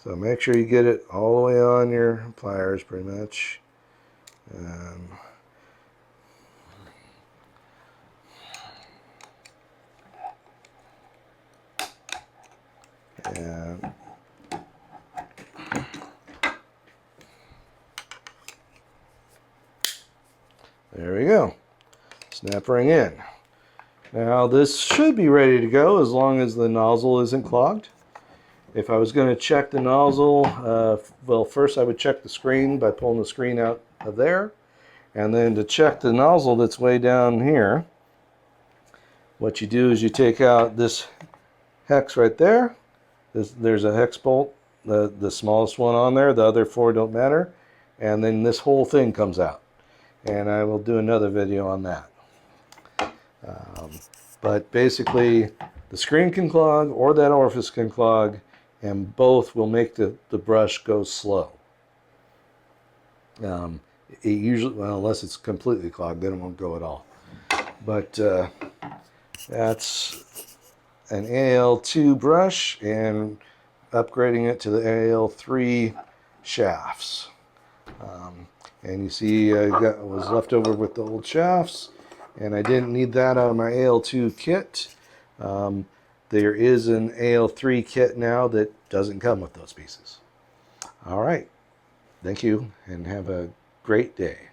So make sure you get it all the way on your pliers pretty much. And there we go. Snap ring in. Now this should be ready to go as long as the nozzle isn't clogged. If I was going to check the nozzle, well, first I would check the screen by pulling the screen out of there. And then to check the nozzle that's way down here, what you do is you take out this hex right there. There's a hex bolt, the smallest one on there. The other four don't matter. And then this whole thing comes out. And I will do another video on that. But basically, the screen can clog or that orifice can clog, and both will make the brush go slow. It usually, well, unless it's completely clogged, then it won't go at all. But that's an AL2 brush, and upgrading it to the AL3 shafts. And you see, I was left over with the old shafts, and I didn't need that out of my AL2 kit. There is an AL3 kit now that doesn't come with those pieces. All right. Thank you, and have a great day.